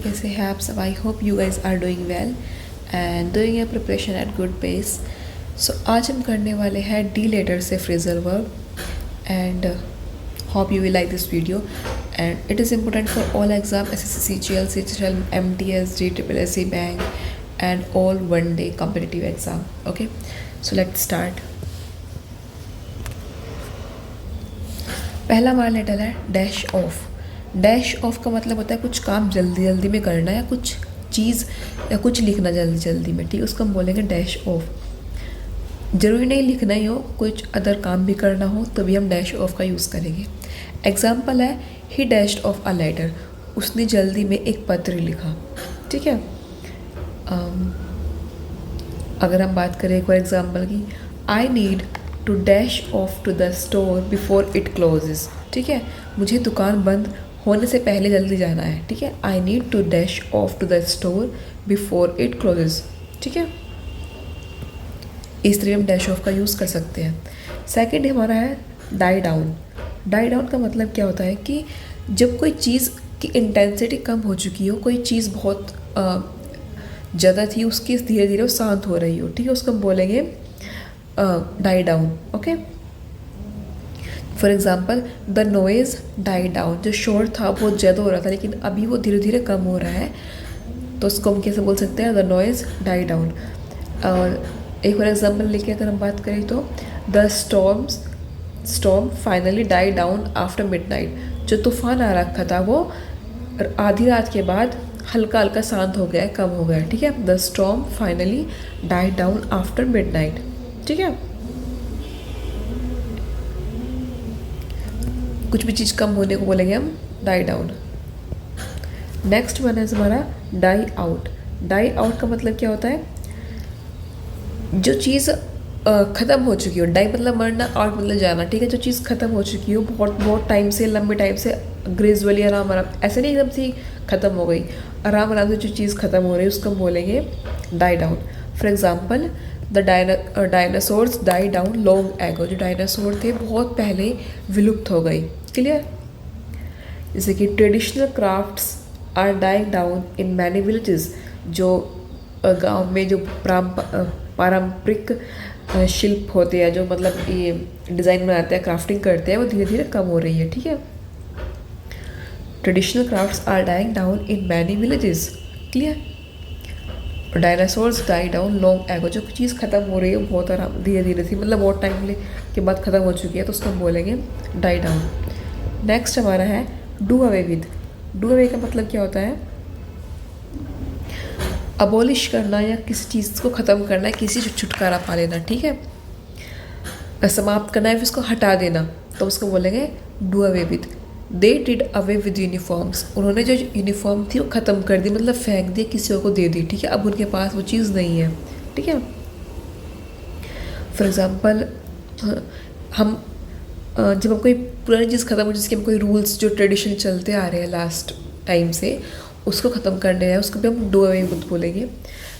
कैसे हैं आप सब? I hope you guys are doing well and doing a preparation at good pace. So आज हम करने वाले हैं डी लेटर से phrasal verb and hope you will like this video and it is important for all exam SSC, CGL, CHL, MTS, JSSC, bank and all one day competitive exam. Okay, so let's start. पहला हमारा letter है dash of. Dash of का मतलब होता है कुछ काम जल्दी जल्दी में करना या कुछ चीज़ या कुछ लिखना जल्दी जल्दी में. ठीक है, उसको हम बोलेंगे डैश ऑफ. ज़रूरी नहीं लिखना ही हो, कुछ अदर काम भी करना हो तो भी हम डैश ऑफ का यूज़ करेंगे. एग्जाम्पल है ही डैश्ड ऑफ अ लेटर. उसने जल्दी में एक पत्र लिखा. ठीक है. अगर हम बात करें एक और एग्जाम्पल की, I need to dash off to the store before it closes. ठीक है, मुझे दुकान बंद होने से पहले जल्दी जाना है. ठीक है, I need to dash off to the store before it closes. ठीक है, इस तरह हम डैश ऑफ का यूज़ कर सकते हैं. सेकंड हमारा है डाई डाउन. डाई डाउन का मतलब क्या होता है कि जब कोई चीज़ की इंटेंसिटी कम हो चुकी हो, कोई चीज़ बहुत ज़्यादा थी, उसकी धीरे धीरे वो शांत हो रही हो. ठीक है, उसको हम बोलेंगे die down. Okay, for example the noise die down. जो शोर था बहुत ज़्यादा हो रहा था लेकिन अभी वो धीरे धीरे कम हो रहा है, तो उसको हम कैसे बोल सकते हैं? The noise die down. और एक और एग्जाम्पल लेके अगर हम बात करें तो the storm finally die down after midnight. जो तूफान आ रखा था वो आधी रात के बाद हल्का हल्का शांत हो गया है, कम हो गया है. ठीक है, the storm finally die down after midnight. ठीक है, कुछ भी चीज़ कम होने को बोलेंगे हम डाई डाउन. नेक्स्ट वन है हमारा डाई आउट. डाई आउट का मतलब क्या होता है? जो चीज़ ख़त्म हो चुकी हो. डाई मतलब मरना, आउट मतलब जाना. ठीक है, जो चीज़ ख़त्म हो चुकी हो बहुत बहुत टाइम से, लंबे टाइम से, ग्रेजुअली आराम आराम, ऐसे नहीं एकदम से ख़त्म हो गई, आराम आराम से जो चीज़ ख़त्म हो रही है उसको हम बोलेंगे die down. For example the dinosaurs die down long ago. जो डायनासोर थे बहुत पहले विलुप्त हो गई. क्लियर. जैसे कि traditional crafts are dying down in many villages. जो गांव में जो पारंपरिक शिल्प होते हैं, जो मतलब ये डिज़ाइन बनाते हैं, क्राफ्टिंग करते हैं, वो धीरे धीरे कम हो रही है. ठीक है, traditional crafts are dying down in many villages. Clear. Dinosaurs die down long ago. जो चीज़ ख़त्म हो रही है बहुत आराम धीरे धीरे थी, मतलब बहुत टाइम के बाद ख़त्म हो चुकी है, तो उसको हम बोलेंगे डाई डाउन. नेक्स्ट हमारा है do away with. Do away का मतलब क्या होता है? अबॉलिश करना या किसी चीज़ को ख़त्म करना, किसी से छुटकारा पा लेना. ठीक है, समाप्त करना है, फिर उसको हटा देना, तो उसको बोलेंगे do away with. They did away with uniforms. उन्होंने जो यूनिफॉर्म थी वो ख़त्म कर दी, मतलब फेंक दी, किसी और को दे दी. ठीक है, अब उनके पास वो चीज़ नहीं है. ठीक है. फॉर एग्ज़ाम्पल हम जब हम कोई पुरानी चीज़ ख़त्म हो, जिसके हम कोई रूल्स जो ट्रेडिशन चलते आ रहे हैं लास्ट टाइम से, उसको ख़त्म करने हैं, उसको भी हम डू अवे विद बोलेंगे.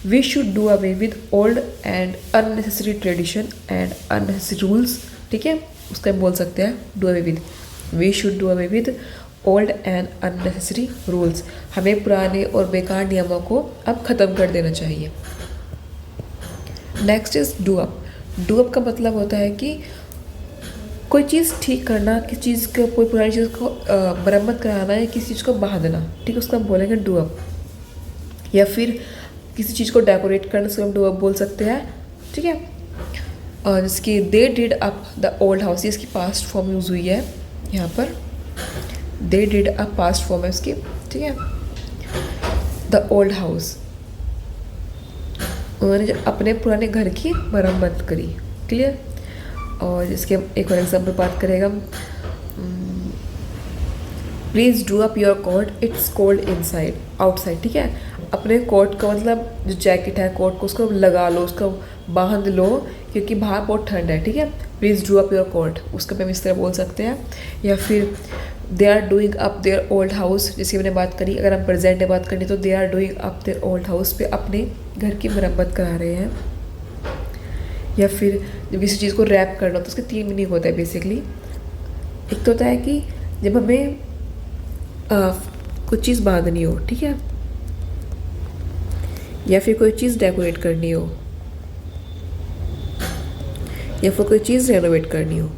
We should do away with old and unnecessary tradition and unnecessary rules. ठीक है, उसको हम बोल सकते हैं do away with. We should do away with old and unnecessary rules. हमें पुराने और बेकार नियमों को अब ख़त्म कर देना चाहिए. Next is do up. Do up का मतलब होता है कि कोई चीज़ ठीक करना, किसी चीज़ को, कोई पुरानी चीज़ को मरम्मत कराना या किसी चीज़ को बांधना. ठीक है, उसको हम बोलेंगे डू अप. या फिर किसी चीज़ को डेकोरेट करना, उसको हम डू अप बोल सकते हैं. ठीक है, और जिसकी they did up the old house, इसकी पास्ट फॉर्म यूज़ हुई है यहाँ पर. They did up past form है उसकी. ठीक है, द ओल्ड हाउस, उन्होंने जो अपने पुराने घर की मरम्मत करी. क्लियर. और इसके एक और एग्जाम्पल बात करेगा, please do up your coat, it's cold inside outside. ठीक है, अपने कोट का मतलब जो जैकेट है, कोट को उसको लगा लो, उसको बांध लो, क्योंकि बाहर बहुत ठंड है. ठीक है, please do up your coat, उसका भी हम इस तरह बोल सकते हैं. या फिर they are doing up their old house, जिसकी मैंने बात करी. अगर हम प्रेजेंट में बात करें तो they are doing up their old house, पे अपने घर की मरम्मत करा रहे हैं. या फिर जब किसी चीज़ को रैप करना तो उसके 3 मीनिंग होता है बेसिकली. एक तो होता है कि जब हमें कुछ चीज़ बांधनी हो, ठीक है, या फिर कोई चीज़ डेकोरेट करनी हो, या फिर कोई चीज़ रेनोवेट करनी हो।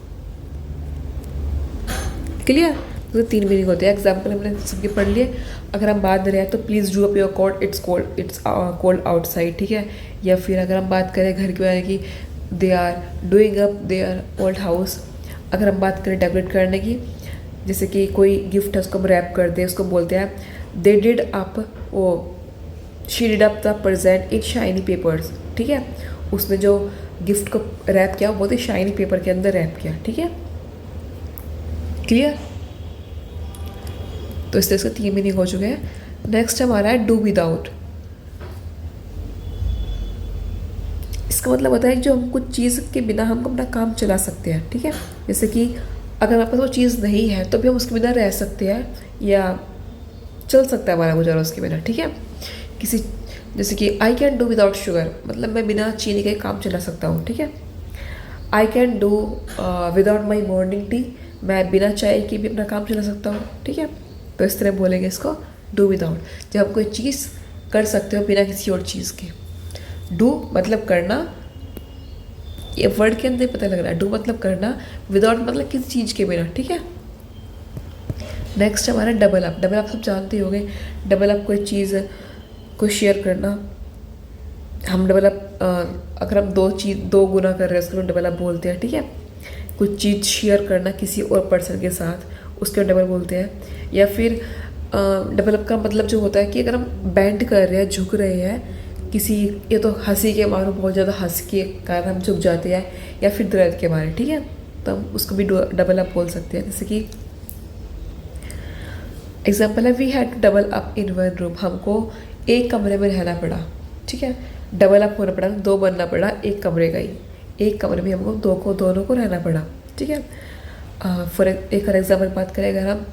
क्लियर? तो 3 मीनिंग होते हैं। एग्जाम्पल हमने सबके पढ़ लिए। अगर हम बात करें तो please do up your coat, it's cold outside, ठीक है। या फिर अगर हम बात करें घर के बारे की, they are doing up their old house. अगर हम बात करें डेकोरेट करने की, जैसे कि कोई गिफ्ट है उसको हम रैप करते हैं, उसको बोलते हैं दे डिड अप, वो she did up the present in shiny papers, ठीक है। उसने जो गिफ्ट को रैप किया वो बहुत ही शाइनी पेपर के अंदर रैप किया, ठीक है। क्लियर? तो इस तरह से 3 मीनिंग हो चुके हैं। नेक्स्ट हमारा है डू विदाउट। इसका मतलब होता है जो हम कुछ चीज़ के बिना हम अपना काम चला सकते हैं, ठीक है। जैसे कि अगर हमारे पास वो चीज़ नहीं है तो भी हम उसके बिना रह सकते हैं या चल सकता है हमारा गुजारा उसके बिना, ठीक है। किसी जैसे कि I can do without sugar, मतलब मैं बिना चीनी के काम चला सकता हूँ, ठीक है। I can do without my morning tea, मैं बिना चाय के भी अपना काम चला सकता हूँ, ठीक है। तो इस तरह बोलेंगे इसको डू विदाउट, जब आप कोई चीज़ कर सकते हो बिना किसी और चीज़ के। डू मतलब करना, ये वर्ड के अंदर पता लग रहा है। डू मतलब करना, विदाउट मतलब किसी चीज़ के बिना, ठीक है। नेक्स्ट हमारा डबल अप। डबल अप सब जानते होंगे। डबल अप कोई चीज़ को शेयर करना। हम डबल अप अगर हम दो गुना कर रहे हैं उसको डबल अप बोलते हैं, ठीक है। कुछ चीज़ शेयर करना किसी और पर्सन के साथ, उसके डबल बोलते हैं। या फिर डबल अप का मतलब जो होता है कि अगर हम बेंड कर रहे हैं, झुक रहे हैं किसी, ये तो हंसी के मारे बहुत ज़्यादा हंस के कारण हम झुक जाते हैं, या फिर दर्द के मारे, ठीक है। तो हम उसको भी डबल अप बोल सकते हैं। जैसे कि एग्जाम्पल है we had to double up in one room, हमको एक कमरे में रहना पड़ा, ठीक है। डबल अप होना पड़ा, 2 बनना पड़ा एक कमरे का ही। एक कमरे में हमको दोनों को रहना पड़ा, ठीक है। फॉर एक और एग्जाम्पल बात करें अगर हम,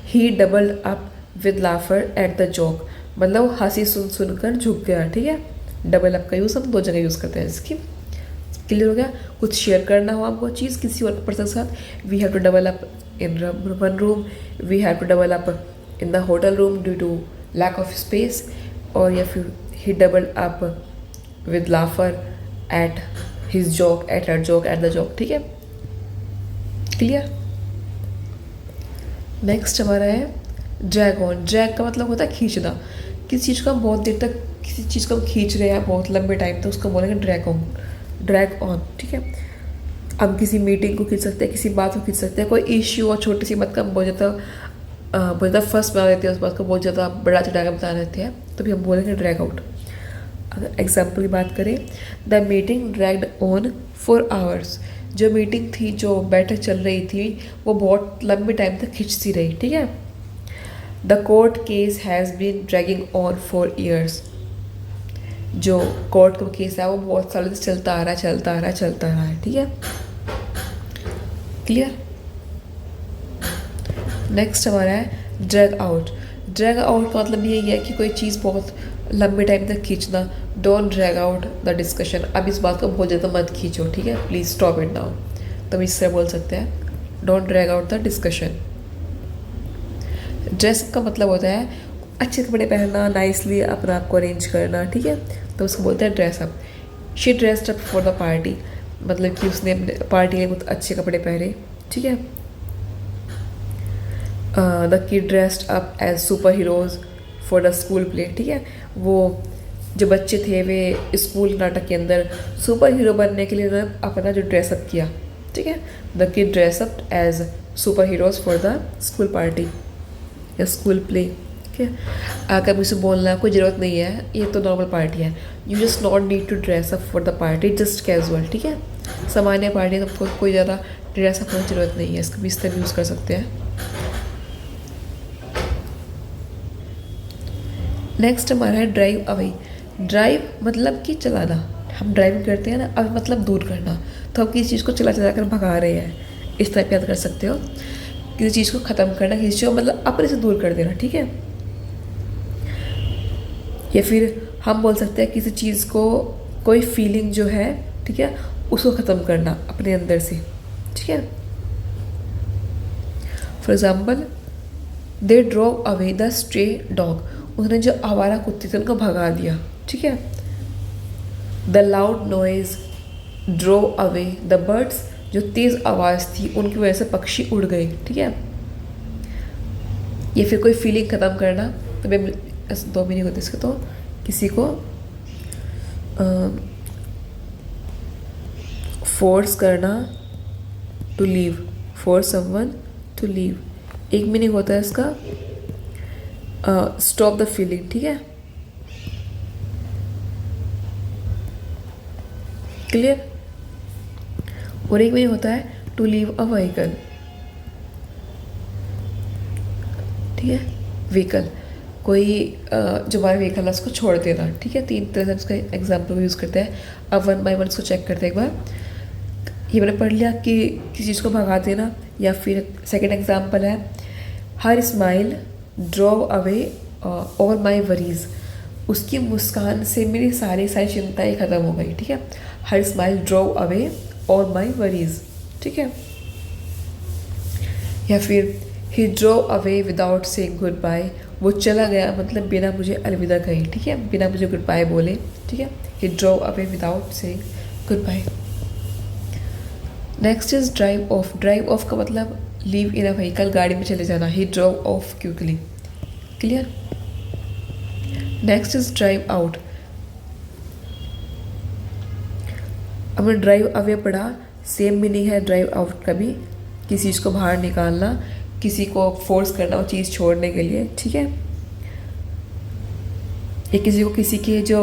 he double up with laughter at the joke, मतलब वो हंसी सुनकर झुक गया, ठीक है। डबल अप का यूज़ हम 2 जगह यूज़ करते हैं इसकी। क्लियर हो गया? कुछ शेयर करना हो आपको चीज़ किसी और पर्सन के साथ, we have to double up in one room, we have to double up in the hotel room due to lack of space, और या फिर he double up with laughter at his joke at the joke, ठीक है। Clear? Next हमारा है drag on. Drag का मतलब होता है खींचना। किसी चीज़ को हम बहुत देर तक, किसी चीज़ को हम खींच रहे हैं बहुत लंबे टाइम तक, उसको बोलेंगे ड्रैग ऑन, ठीक है। हम किसी मीटिंग को खींच सकते हैं, किसी बात को खींच सकते हैं, कोई इश्यू और छोटी सी बात का हम बहुत ज़्यादा फर्स्ट बना देते हैं, उस बात को बहुत ज़्यादा बड़ा चढ़ा के बता देते हैं, तो भी हम बोलेंगे ड्रैग आउट। अगर एग्जाम्पल की बात करें, the meeting dragged on for hours, जो मीटिंग थी, जो बैठक चल रही थी, वो बहुत लंबे टाइम तक खिंचती रही, ठीक है। The court case has been dragging on for years, जो कोर्ट का केस है वो बहुत सालों से चलता आ रहा है, ठीक है। क्लियर? नेक्स्ट हमारा है ड्रैग आउट। ड्रैग आउट का मतलब यही है कि कोई चीज़ बहुत लंबे टाइम तक खींचना। Don't drag out the discussion, अब इस बात को बहुत ज़्यादा मत खींचो, ठीक है, प्लीज़ स्टॉप इट नाउ। तो हम इससे बोल सकते हैं don't drag out the discussion. Dress का मतलब होता है अच्छे कपड़े पहनना, नाइसली अपना आप को अरेंज करना, ठीक है, तो उसको बोलते हैं dress up. She dressed up for the party, मतलब कि उसने अपने पार्टी में बहुत अच्छे कपड़े पहने, ठीक है। The kid dressed up as super heroes for the school play, ठीक है, वो जो बच्चे थे वे स्कूल नाटक के अंदर सुपर हीरो बनने के लिए उन्होंने अपना जो ड्रेसअप किया, ठीक है। The kid dress up as super heroes for the school party या स्कूल प्ले, ठीक है। अगर मुझे बोलना कोई ज़रूरत नहीं है, ये तो नॉर्मल पार्टी है, you just not need to dress up for the party, just casual, ठीक है। सामान्य पार्टी है तो कोई ज़्यादा ड्रेस अप होने की ज़रूरत नहीं है, इसका भी इस तरह यूज़ कर सकते हैं। नेक्स्ट हमारा है ड्राइव अवे। ड्राइव मतलब कि चलाना, हम ड्राइविंग करते हैं ना, अवे मतलब दूर करना, तो हम किसी चीज़ को चला कर भगा रहे हैं, इस टाइप याद कर सकते हो। किसी चीज़ को ख़त्म करना, किसी चीज़ को मतलब अपने से दूर कर देना, ठीक है। या फिर हम बोल सकते हैं किसी चीज़ को, कोई फीलिंग जो है, ठीक है, उसको ख़त्म करना अपने अंदर से, ठीक है। For example they drove away the stray dog, उसने जो आवारा कुत्ते थे उनको भगा दिया, ठीक है। The loud noise drove away the birds, जो तेज़ आवाज़ थी उनकी वजह से पक्षी उड़ गए, ठीक है। ये फिर कोई फीलिंग ख़त्म करना, तो मैं 2 मीनिंग होते इसके, तो किसी को फोर्स करना, to leave, force someone to leave. एक मीनिंग होता है इसका स्टॉप द फीलिंग, ठीक है, क्लियर। और एक मीनिंग होता है टू लीव अ व्हीकल, ठीक है, व्हीकल कोई जो हमारा व्हीकल है उसको छोड़ देना, ठीक है। 3 तरह से उसका एग्जाम्पल को यूज़ करते हैं। अब 1 बाय 1 इसको चेक करते हैं एक बार। ये मैंने पढ़ लिया कि किसी चीज़ को भगा देना, या फिर सेकंड एग्जाम्पल है her smile draw away all my worries, उसकी मुस्कान से मेरी सारी चिंताएं ख़त्म हो गई, ठीक है। Her smile draw away all my worries, ठीक है। या फिर he draw away without saying goodbye, वो चला गया मतलब बिना मुझे अलविदा कही, ठीक है, बिना मुझे गुड बाय बोले, ठीक है। He draw away without saying goodbye. Next is drive off. Drive off का मतलब लीव इन अ व्हीकल, गाड़ी में चले जाना। He drove off quickly, clear. Next is drive out. हमने ड्राइव अवे पढ़ा, सेम मीनिंग है ड्राइव आउट का भी, किसी चीज़ को बाहर निकालना, किसी को फोर्स करना वो चीज़ छोड़ने के लिए, ठीक है। या किसी को किसी के जो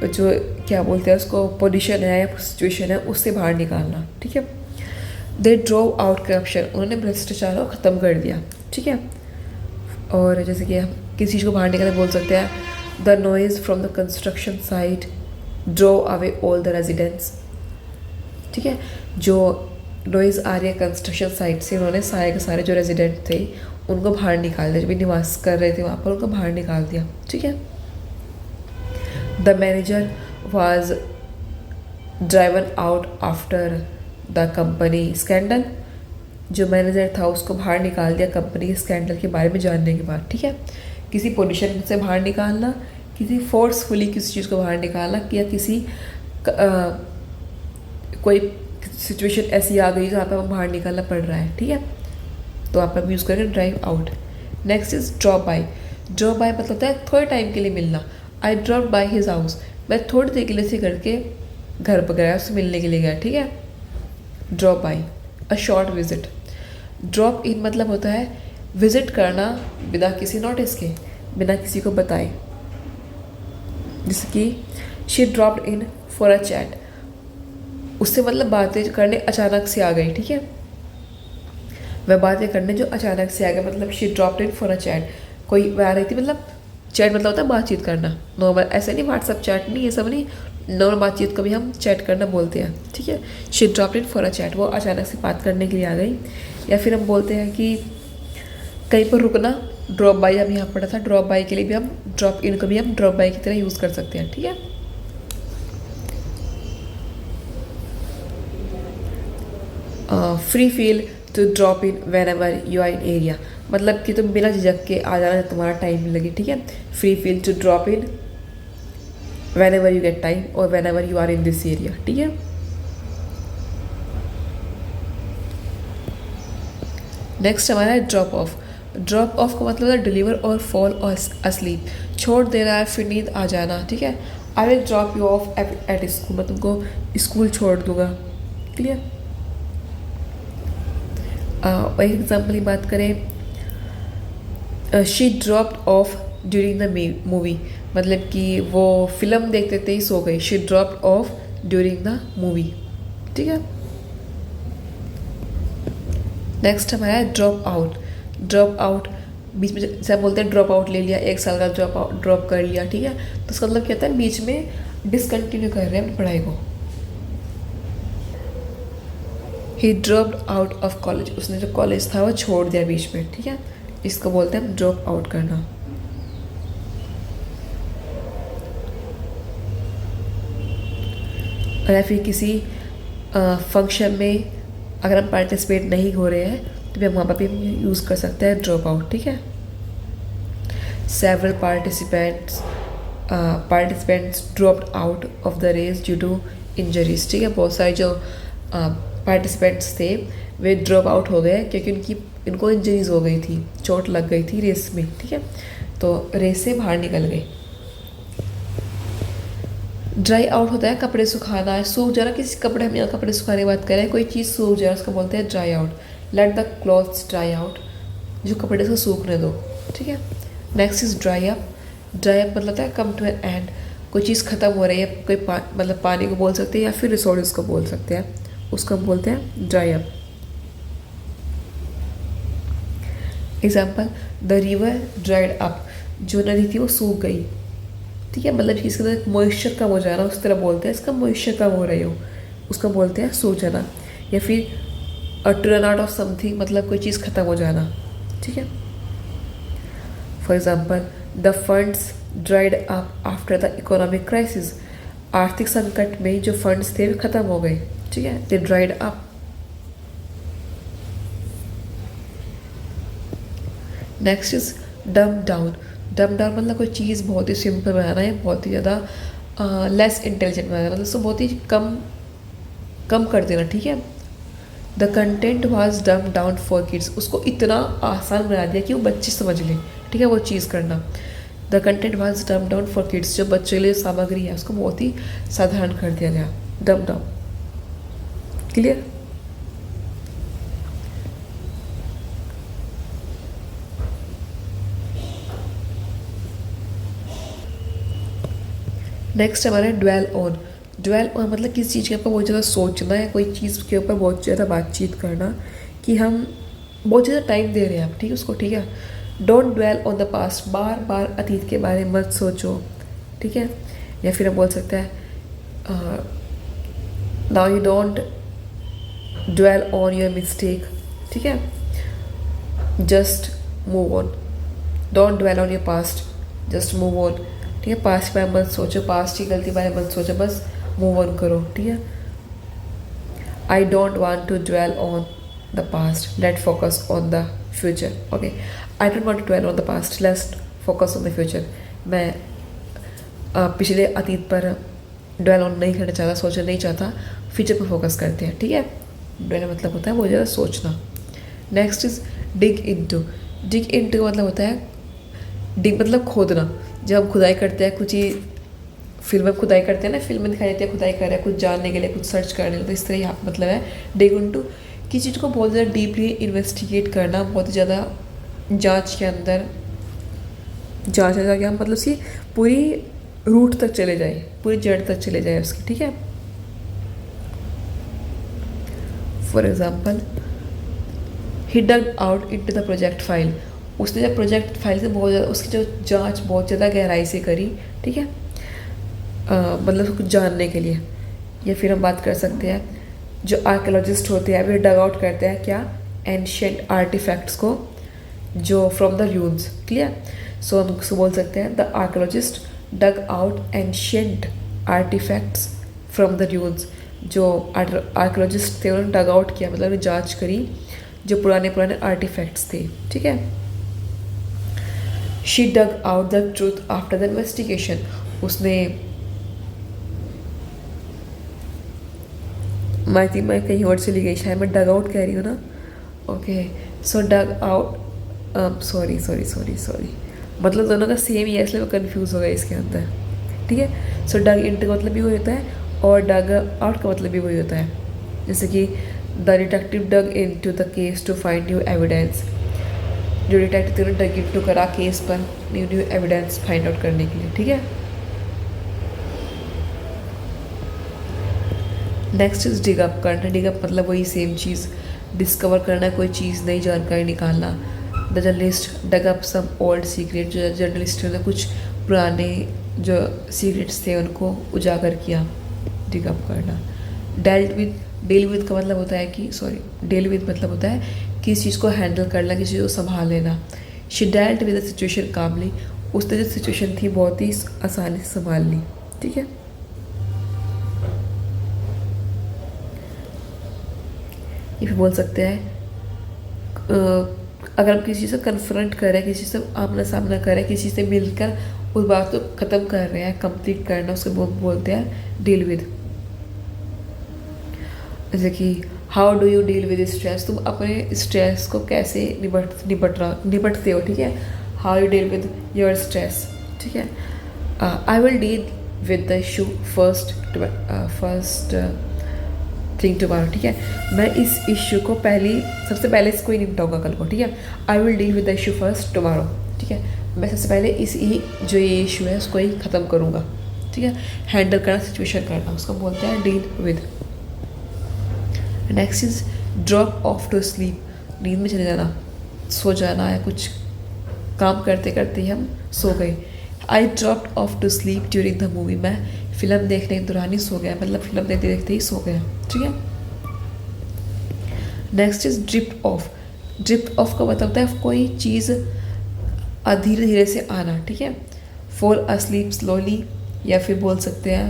क्या बोलते हैं उसको पोजीशन है या सिचुएशन है उससे बाहर निकालना, ठीक है। दे ड्रोव आउट करप्शन, उन्होंने भ्रष्टाचार को ख़त्म कर दिया, ठीक है। और जैसे कि हम किसी चीज़ को बाहर निकालने बोल सकते हैं the noise from the construction site drove away all the residents, ठीक है। जो नॉइज़ आ रही है कंस्ट्रक्शन साइट से, उन्होंने सारे के सारे जो रेजिडेंट थे उनको बाहर निकाल दिया, जो भी निवास कर रहे थे वहाँ पर उनको बाहर निकाल दिया, ठीक है। The manager was driven out after the company scandal, जो मैनेजर था उसको बाहर निकाल दिया कंपनी के स्कैंडल के बारे में जानने के बाद, ठीक है। किसी पोजीशन से बाहर निकालना, किसी फोर्सफुली किसी चीज़ को बाहर निकालना, या किसी कोई सिचुएशन ऐसी आ गई जहाँ पर हमें बाहर निकालना पड़ रहा है, ठीक है, तो आप हम यूज़ करेंगे drive out. Next is drop by. Drop by मतलब होता है थोड़े टाइम के लिए मिलना। आई ड्रॉप बाय हिज हाउस, मैं थोड़ी देर के लिए से करके घर पर गया, उससे मिलने के लिए गया, ठीक है। Drop by, a short visit. Drop in मतलब होता है विजिट करना बिना किसी नोटिस के, बिना किसी को बताए। जैसे कि she dropped in for a chat, उससे मतलब बातें करने अचानक से आ गई, ठीक है। वह बातें करने जो अचानक से आ गए, मतलब she dropped in for a chat, कोई वह आ रही थी, मतलब चैट मतलब होता है बातचीत करना, नॉर्मल, ऐसा नहीं व्हाट्सअप चैट नहीं, ये सब नहीं, नॉर्मल बातचीत को भी हम चैट करना बोलते हैं, ठीक है। She dropped in for a chat, वो अचानक से बात करने के लिए आ गई। या फिर हम बोलते हैं कि कहीं पर रुकना, ड्रॉप बाय हम यहाँ पढ़ा था, ड्रॉप बाय के लिए भी हम ड्रॉप इन को भी हम ड्रॉप बाय की तरह यूज़ कर सकते हैं, ठीक है। Free feel to drop in whenever you are in area, मतलब कि तुम बिना झिझक के आ जाना तुम्हारा टाइम लगे, ठीक है। Free feel to drop in whenever you get time और whenever you are in this area, ठीक है। नेक्स्ट हमारा है ड्रॉप ऑफ। ड्रॉप ऑफ का मतलब है डिलीवर और फॉल और असलीप, छोड़ देना है, फिर नींद आ जाना, ठीक है। I will drop you of at school, मैं तुमको स्कूल छोड़ दूंगा, क्लियर। और एक एग्जाम्पल की बात करें, she dropped of during the movie, मतलब कि वो फिल्म देखते थे ही सो गई। She dropped of during the movie, ठीक है। नेक्स्ट हमारा है ड्रॉप आउट। ड्रॉप आउट बीच में जैसे आप बोलते हैं ड्रॉप आउट ले लिया, 1 साल का ड्रॉप कर लिया, ठीक है। तो उसका मतलब क्या होता है, बीच में डिसकंटिन्यू कर रहे हैं अपनी पढ़ाई को। ही ड्रॉप्ड आउट ऑफ कॉलेज, उसने जो कॉलेज था वो छोड़ दिया बीच में, ठीक है। इसको बोलते हैं हम ड्रॉप आउट करना। या फिर किसी फंक्शन में अगर हम पार्टिसिपेट नहीं हो रहे हैं तो हम वहाँ पर भी हम यूज़ कर सकते हैं ड्रॉप आउट, ठीक है। Several participants participants dropped out of the race due to injuries. ठीक है, बहुत सारे जो पार्टिसिपेंट्स थे वे ड्रॉप आउट हो गए क्योंकि इनको इंजरीज हो गई थी, चोट लग गई थी रेस में। ठीक है, तो रेस से बाहर निकल गए। ड्राई आउट होता है कपड़े सुखाना है, सूख जाना। किसी कपड़े, हम यहाँ कपड़े सुखाने की बात करें, कोई चीज़ सूख जाए उसको बोलते हैं dry out. Let the clothes dry out, जो कपड़े को सूखने दो। ठीक है, next is dry up. Dry up मतलब है कम टू एन एंड, कोई चीज़ ख़त्म हो रही है, कोई मतलब पानी को बोल सकते हैं या फिर रिसोर्स को बोल सकते हैं, उसको हम बोलते हैं dry up. Example, the river dried up, जो नदी थी वो सूख गई। ठीक है, मतलब कि इसके अंदर मॉइस्चर कम हो जाना, उस तरह बोलते हैं इसका मॉइस्चर कम हो रही हो, उसको बोलते हैं सूख जाना। या फिर to run out of something, मतलब कोई चीज़ ख़त्म हो जाना। ठीक है, for example, the funds dried up after the economic crisis, आर्थिक संकट में जो फंड्स थे वे ख़त्म हो गए। ठीक है, they dried up. Next is dumb down. Dumb down मतलब कोई चीज़ बहुत ही सिंपल बनाना है, बहुत ही ज़्यादा लेस इंटेलिजेंट बनाना, मतलब उसको बहुत ही कम कर देना। ठीक है, द कंटेंट वॉज डम डाउन फॉर किड्स, उसको इतना आसान बना दिया कि वो बच्चे समझ लें। ठीक है, वो चीज़ करना। द कंटेंट वॉज डम डाउन फॉर किड्स, जो बच्चों के लिए सामग्री है उसको बहुत ही साधारण कर दिया गया, डम डाउन। क्लियर? नेक्स्ट हमारा ड्वेल ऑन। ड्वेल ऑन मतलब किसी चीज़ के ऊपर बहुत ज़्यादा सोचना है, कोई चीज़ के ऊपर बहुत ज़्यादा बातचीत करना कि हम बहुत ज़्यादा टाइम दे रहे हैं आप। ठीक है, उसको। ठीक है, don't dwell on the past, बार बार अतीत के बारे में मत सोचो। ठीक है, या फिर हम बोल सकते हैं now you don't dwell on your mistake. ठीक है, just move on. Don't dwell on your past, just move on. ठीक है, पास्ट के बारे में मत सोचो, पास्ट की गलती बारे में मत सोचो, बस मूव ऑन करो। ठीक है, I don't want to dwell on the past, let focus on the future. Okay, I don't want to dwell on the past, let's focus on the future. मैं पिछले अतीत पर ड्वेल ऑन नहीं करना चाहता, सोचना नहीं चाहता, फ्यूचर पर फोकस करते हैं। ठीक है, ड्वेल मतलब होता है बहुत ज़्यादा सोचना। Next is dig into. Dig into मतलब होता है, डिग मतलब खोदना। जब हम खुदाई करते हैं, कुछ ही फिल्म में खुदाई करते हैं ना, फिल्म में दिखाई देती है खुदाई कर रहे हैं कुछ जानने के लिए, कुछ सर्च करने के लिए, तो इस तरह यहाँ मतलब है डिग इनटू, किसी चीज़ को बहुत ज़्यादा डीपली इन्वेस्टिगेट करना, बहुत ही ज़्यादा जांच के अंदर जांच आ जाके हम मतलब उसकी पूरी रूट तक चले जाए, पूरी जड़ तक चले जाए उसकी। ठीक है, for example, he dug out into the project file, उसने जब प्रोजेक्ट फाइल से बहुत ज़्यादा उसकी जो जांच बहुत ज़्यादा गहराई से करी। ठीक है, मतलब कुछ जानने के लिए। या फिर हम बात कर सकते हैं जो आर्कियोलॉजिस्ट होते हैं वे डग आउट करते हैं क्या, एंशिएंट आर्टिफैक्ट्स को, जो from the ruins. Clear? So हम उसको बोल सकते हैं the archaeologist dug out ancient artifacts from the ruins. जो आर्कियोलॉजिस्ट थे उन्होंने डग आउट किया, मतलब जांच करी जो पुराने आर्टिफैक्ट्स थे। ठीक है, she dug out the truth after the investigation, उसने मैं कहीं और चली गई, शायद मैं डग आउट कह रही हूँ ना। ओके, सो डग आउट, सॉरी, मतलब दोनों का सेम ही है, इसलिए मैं कन्फ्यूज़ हो गई इसके अंदर। ठीक है, सो डग इनटू का मतलब भी वही होता है और डग आउट का मतलब भी वही होता है। जैसे कि the detective dug into the case to find new evidence, जो डिटेक्टिव ने डग इनटू करा केस पर न्यू एविडेंस फाइंड आउट करने के लिए। ठीक है, नेक्स्ट इज डिग अप करना। डिग अप मतलब वही सेम चीज़, डिस्कवर करना, कोई चीज़, नई जानकारी निकालना। The journalist dug up some old secret, जो जर्नलिस्ट ने कुछ पुराने जो सीक्रेट्स थे उनको उजागर किया, डिग अप करना। डील विद का मतलब होता है कि डील विद मतलब होता है किसी चीज़ को हैंडल करना, किसी चीज़ को संभाल लेना। She dealt with the situation calmly, उसने जो सिचुएशन थी बहुत ही आसानी से संभाल ली। ठीक है, ये भी बोल सकते हैं अगर हम किसी से कन्फ्रंट कर रहे हैं, किसी से आमना सामना कर रहे हैं, किसी से मिलकर उस बात को ख़त्म कर रहे हैं, कंप्लीट करना, उसको बोलते हैं डील विद। जैसे कि how do you deal with stress, तुम अपने स्ट्रेस को कैसे निपटते हो, ठीक है। How you deal with your stress, ठीक है। I will deal with the issue first thing tomorrow, ठीक है। मैं इस इशू को सबसे पहले इसको ही निपटाऊंगा कल को, ठीक है। I will deal with the issue first tomorrow, ठीक है। मैं सबसे पहले जो ये इशू है उसको ही ख़त्म करूँगा, ठीक है। हैंडल करना, सिचुएशन करना, उसको बोलते हैं deal with. Next is drop off to sleep, नींद में चले जाना, सो जाना, या कुछ काम करते करते हम सो गए। I dropped off to sleep during the movie, मैं फिल्म देखने के दौरान ही सो गया, मतलब फिल्म देखते देखते ही सो गया, ठीक है। Next is drift of. Drift of का मतलब होता है कोई चीज़ धीरे धीरे से आना, ठीक है। फॉल अस्लीप स्लोली, या फिर बोल सकते हैं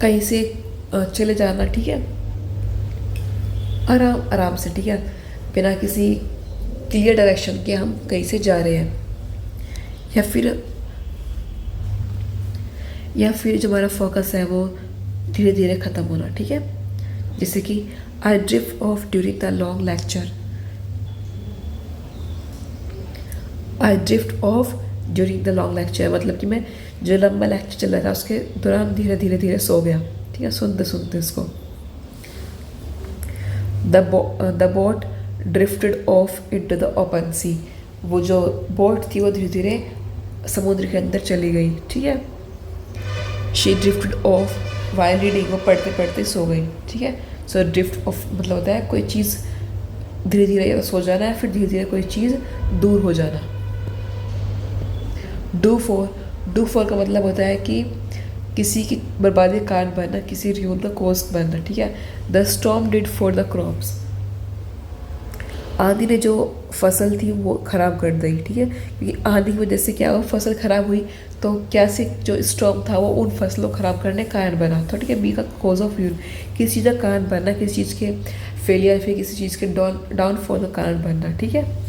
कहीं से चले जाना, ठीक है, आराम आराम से, ठीक है, बिना किसी क्लियर डायरेक्शन के हम कहीं से जा रहे हैं। या फिर जो हमारा फोकस है वो धीरे धीरे ख़त्म होना, ठीक है। जैसे कि आई drift of during the long lecture, I drift of during the long lecture, मतलब कि मैं जो लंबा लेक्चर चल रहा था उसके दौरान धीरे धीरे धीरे सो गया, ठीक है, सुनते सुनते इसको। The boat drifted off into the open sea, वो जो बोट थी वो धीरे धीरे समुद्र के अंदर चली गई, ठीक है। She drifted of while reading, वो पढ़ते पढ़ते सो गई, ठीक है। सो ड्रिफ्ट ऑफ मतलब होता है कोई चीज़ धीरे धीरे सो जाना है, फिर धीरे धीरे कोई चीज़ दूर हो जाना। डू फॉर का मतलब होता है कि किसी की बर्बादी का कारण बनना, किसी रूल का कोज बनना, ठीक है। The storm did for the crops, आंधी ने जो फसल थी वो ख़राब कर दी, ठीक है। क्योंकि आंधी की वजह से क्या हुआ, फसल ख़राब हुई, तो कैसे जो स्टॉर्म था वो उन फसलों को ख़राब करने का कारण बना, तो ठीक है। बी का कॉज ऑफ यूल, किसी चीज़ का कारण बनना, किसी चीज़ के फेलियर, फिर किसी चीज़ के डाउनफॉल का कारण बनना, ठीक है।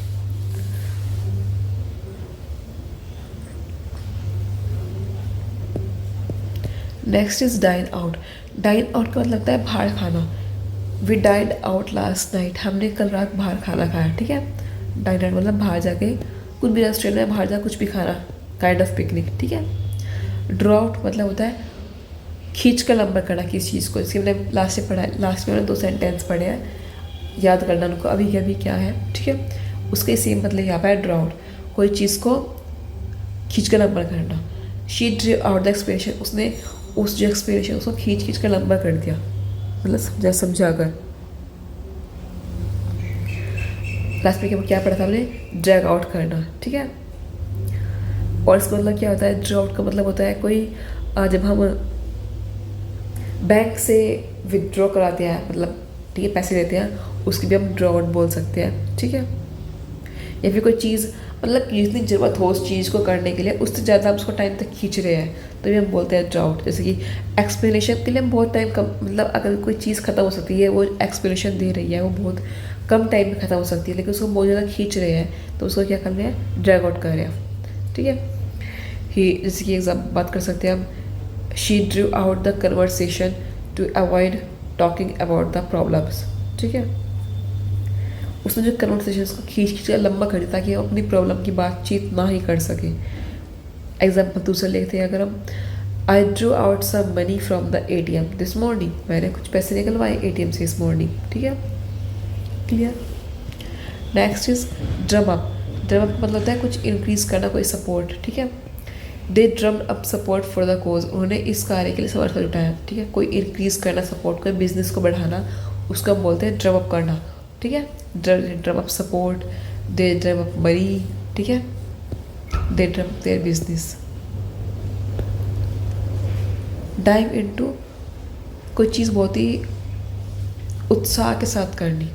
Next is dine out. Dine out का मतलब होता है बाहर खाना। We died out last night, हमने कल रात बाहर खाना खाया, ठीक है। डाइन आउट मतलब बाहर जाके कुछ भी रेस्टोरेंट में बाहर जा कुछ भी खाना, काइंड ऑफ पिकनिक, ठीक है। ड्रॉ आउट मतलब होता है खींच कर लंबा करना किसी चीज़ को। इसके मैंने लास्ट में मैंने 2 सेंटेंस पढ़े हैं, याद करना उनको अभी अभी क्या है, ठीक है। उसके सेम मतलब यहाँ पर है ड्रॉ आउट, कोई चीज़ को खींच कर लंबा करना। She drew out the expression, उसने उस जो एक्सप्रेशन उसको खींच कर लंबा कर दिया, मतलब समझा कर। लास्ट में क्या पढ़ा था हमने, ड्रैग आउट करना, ठीक है। और इसका मतलब क्या होता है, ड्रॉ आउट का मतलब होता है कोई जब हम बैंक से विथड्रॉ कराते हैं, मतलब ठीक है पैसे देते हैं, उसकी भी हम ड्रॉ आउट बोल सकते हैं, ठीक है। या फिर कोई चीज़ मतलब जितनी ज़रूरत हो उस चीज़ को करने के लिए उससे ज़्यादा हम उसको टाइम तक खींच रहे हैं, तो भी हम बोलते हैं ड्रॉ आउट। जैसे कि एक्सप्लेनेशन के लिए हम बहुत टाइम कम, मतलब अगर कोई चीज़ ख़त्म हो सकती है, वो एक्सप्लेनेशन दे रही है, वो बहुत कम टाइम में ख़त्म हो सकती है, लेकिन उसको बहुत ज़्यादा खींच रहे हैं, तो उसको क्या कर रहे हैं, ड्रैग आउट कर रहे हैं, ठीक है। ही जैसे कि एग्जाम बात कर सकते हैं हम, she drew out the conversation to avoid talking about the problems, ठीक है। उसने जो कन्वर्सेशन को खींच कर लंबा कर दिया ताकि हम अपनी प्रॉब्लम की बातचीत ना ही कर सके। एग्जाम्पल दूसरा लेते हैं अगर हम, I drew out some money from the ATM this morning, मैंने कुछ पैसे निकलवाए ATM से इस मॉर्निंग, ठीक है, clear. Next is drum up. Drum up मतलब होता है कुछ इंक्रीज करना, कोई सपोर्ट, ठीक है। They drum up support for the cause, उन्होंने इस कार्य के लिए समर्थन जुटाया, ठीक है। कोई इंक्रीज करना, सपोर्ट, कोई बिजनेस को बढ़ाना, उसको हम बोलते हैं ड्रम अप करना, ठीक है। Drum up support, they drum up money, ठीक है, they drum up their business. Dive into, कोई चीज़ बहुत ही उत्साह के साथ करनी।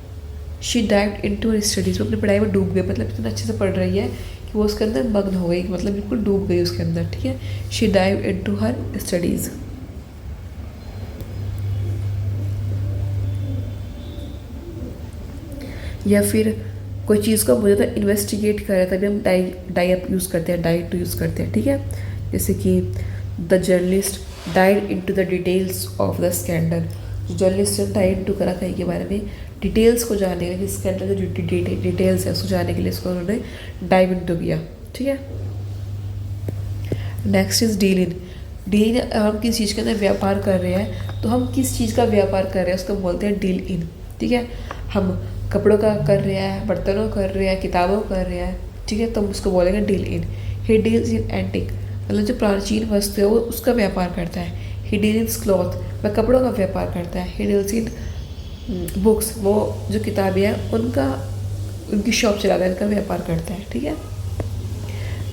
She dived into her studies, वो अपनी पढ़ाई में डूब गई, मतलब इतना अच्छे से पढ़ रही है कि वो उसके अंदर मग्न हो गई, मतलब बिल्कुल डूब गई उसके अंदर, ठीक है। She dived into her studies. या फिर कोई चीज़ को बहुत ज़्यादा इन्वेस्टिगेट कर रहे हैं तभी हम डाई अप यूज़ करते हैं, डाई टू यूज़ करते हैं, ठीक है। जैसे कि the journalist died into the details of the scandal. जो जर्नलिस्ट ने डाइड इनटू करा कहीं के बारे में डिटेल्स को जानने के लिए, स्कैंडल जो डिटेल्स है उसको जानने के लिए इसको उन्होंने डाइव इनटू किया, ठीक है। Next is deal in. Deal in, हम किस चीज़ के अंदर व्यापार कर रहे हैं तो हम किस चीज़ का व्यापार कर रहे हैं उसको बोलते हैं डील इन, ठीक है। हम कपड़ों का कर रहे हैं, बर्तनों कर रहे हैं, किताबों कर रहे हैं, ठीक है, तो हम उसको बोलेंगे deal in. He deals in antique, मतलब जो प्राचीन वस्तु है वो उसका व्यापार करता है। ही डील इन क्लॉथ, वह कपड़ों का व्यापार करता है। ही डील्स इन बुक्स, वो जो किताबें हैं उनकी शॉप चलाता है, इनका व्यापार करता है, ठीक है।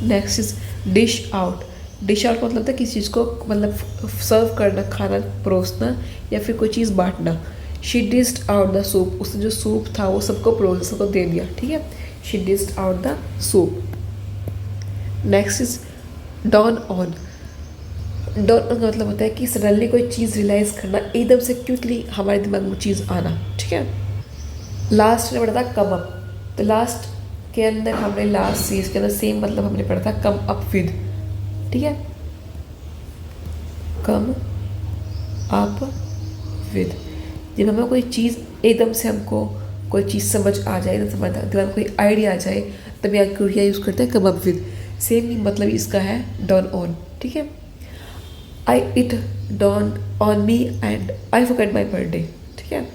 Next is dish out. Dish out मतलब था किसी चीज़ को मतलब सर्व करना, खाना परोसना या फिर कोई चीज़ बांटना। She dished out the soup, उसने जो सूप था वो सबको परोस, सबको दे दिया, ठीक है। She dished out the soup. Next is don on. Don on का मतलब होता है कि सडनली कोई चीज़ रियलाइज़ करना, एकदम से क्विकली हमारे दिमाग में चीज़ आना, ठीक है। लास्ट ने पढ़ा था कम अप, तो लास्ट के अंदर हमने लास्ट चीज़ के अंदर सेम मतलब हमने पढ़ा था कम अप विद, ठीक है। कम अप विद, जब हमें कोई चीज़ एकदम से हमको कोई चीज़ समझ आ जाए, एकदम समझ दिमाग में कोई आइडिया आ जाए, तभी आप क्रिया यूज़ करते हैं कम अप विद। सेम ही मतलब इसका है डॉन ऑन, ठीक है। I it dawn on me and I forgot my birthday, ठीक है।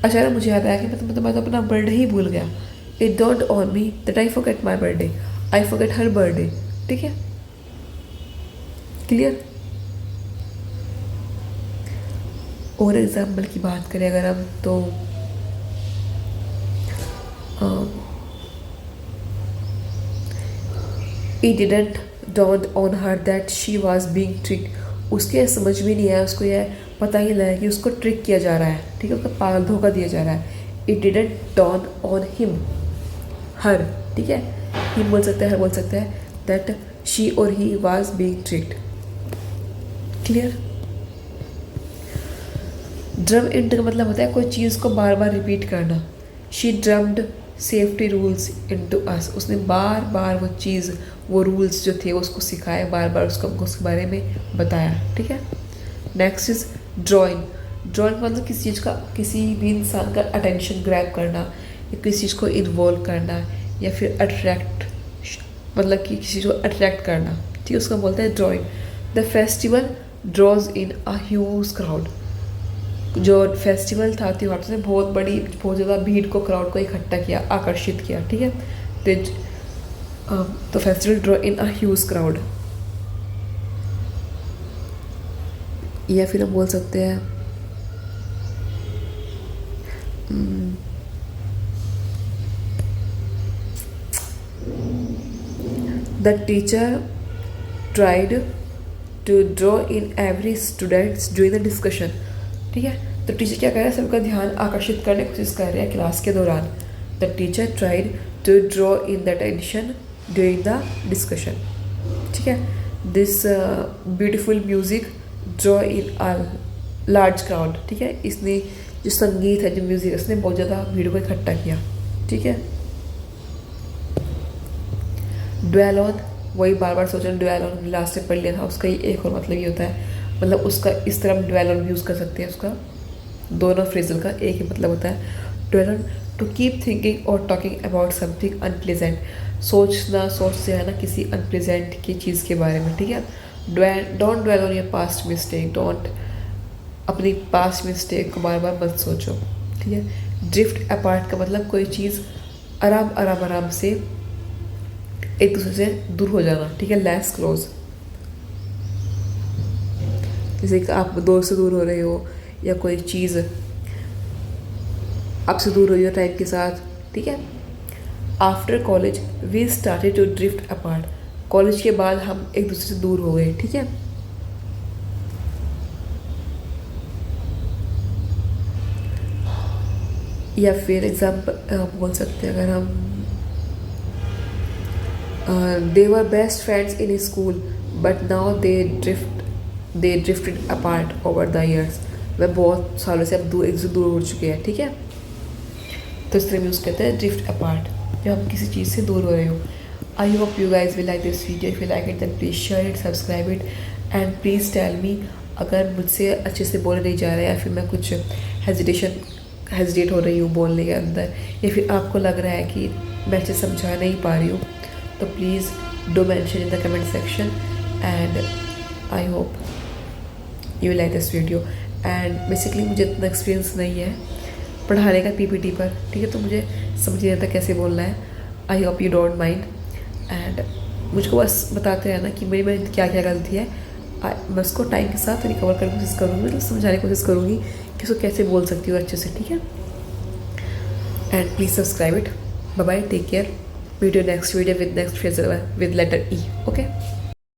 अचानक मुझे याद आया कि मैं तो अपना बर्थडे ही भूल गया। It don't on me that I forgot my birthday, I forgot her birthday, ठीक है। क्लियर। और एग्जाम्पल की बात करें अगर हम तो it didn't don't on her that she was being tricked, उसके समझ में नहीं आया, उसको यह पता ही लगा कि उसको ट्रिक किया जा रहा है, ठीक है, उसका पागल धोखा दिया जा रहा है। It didn't dawn on him, her, ठीक है, हिम बोल सकते हैं, हर बोल सकते हैं, दैट शी और he was being tricked. Clear. Drum into का मतलब होता है कोई चीज़ को बार बार रिपीट करना। She drummed safety rules into अस, उसने बार बार वो चीज़, वो रूल्स जो थे उसको सिखाए, बार बार उसको उसके बारे में बताया, ठीक है। Next is drawing. ड्राइंग मतलब किसी चीज़ का, किसी भी इंसान का अटेंशन ग्रैब करना या किसी चीज़ को इन्वॉल्व करना या फिर अट्रैक्ट, मतलब कि किसी चीज़ को अट्रैक्ट करना, ठीक है, उसको बोलते हैं drawing. The festival draws in a huge crowd, जो फेस्टिवल था, त्योहार, उसने बहुत बहुत ज़्यादा भीड़ को, क्राउड को इकट्ठा किया, आकर्षित किया, ठीक है। तो festival draw in a huge crowd. या फिर हम बोल सकते हैं the teacher tried to draw in every students during the discussion, ठीक है। तो टीचर क्या कर रहा है, सबका ध्यान आकर्षित करने की कोशिश कर रहे हैं क्लास के दौरान। The teacher tried to draw in the attention during the discussion, ठीक है। This beautiful music draw in a large crowd, ठीक है, इसने जो संगीत है, जो म्यूजिक, इसने बहुत ज़्यादा भीड़ को इकट्ठा किया, ठीक है। ड्वेल ऑन, वही बार बार सोचना, ड्वेल ऑन लास्ट से पढ़ लिया था, उसका ही एक और मतलब ये होता है, मतलब उसका इस तरह हम ड्वेल ऑन यूज़ कर सकते हैं, उसका दोनों फ्रेजल का एक ही मतलब होता है। Dwell on, to keep thinking और टॉकिंग अबाउट समथिंग अनप्लेजेंट, सोचना, सोचते रहना किसी अनप्लेजेंट की चीज़ के बारे में, ठीक है। Don't dwell on your past mistake, don't, अपनी पास्ट मिस्टेक को बार बार मत सोचो, ठीक है। ड्रिफ्ट अपार्ट का मतलब कोई चीज़ आराम से एक दूसरे से दूर हो जाना, ठीक है, लेस क्लोज। जैसे कि आप दोस्त से दूर हो रहे हो या कोई चीज़ आपसे दूर हो रही हो टाइम के साथ, ठीक है। After college we started to drift apart, college के बाद हम एक दूसरे से दूर हो गए, ठीक है। या फिर एग्जाम्पल बोल सकते हैं अगर हम, they were best friends in school but now they drifted apart over the years, वह बहुत सालों से अब एक से दूर हो चुके हैं, ठीक है। तो इस तरह में यूज़ करते हैं ड्रिफ्ट अपार्ट, जब आप किसी चीज़ से दूर हो रहे हो। I hope you guys will like this video. If you like it then please share it, subscribe it and please tell me अगर मुझसे अच्छे से बोला नहीं जा रहा है या फिर मैं कुछ हेजिटेट हो रही हूँ बोलने के अंदर, या फिर आपको लग रहा है कि मैं अच्छे समझा नहीं पा रही हूँ, तो please do mention in the comment section and I hope you like this video. And basically मुझे इतना एक्सपीरियंस नहीं है पढ़ाने का पीपीटी पर, ठीक है, तो मुझे समझ नहीं आता कैसे बोलना है। आई hope you don't mind and मुझको बस बताते रहना कि मेरी में क्या क्या गलती है। मैं उसको टाइम के साथ रिकवर करने की कोशिश करूँगी, मतलब समझाने की कोशिश करूँगी कि उसको कैसे बोल सकती हूँ अच्छे से, ठीक है। And please subscribe it. Bye bye, take care. Video next video with next phrase with letter E, okay.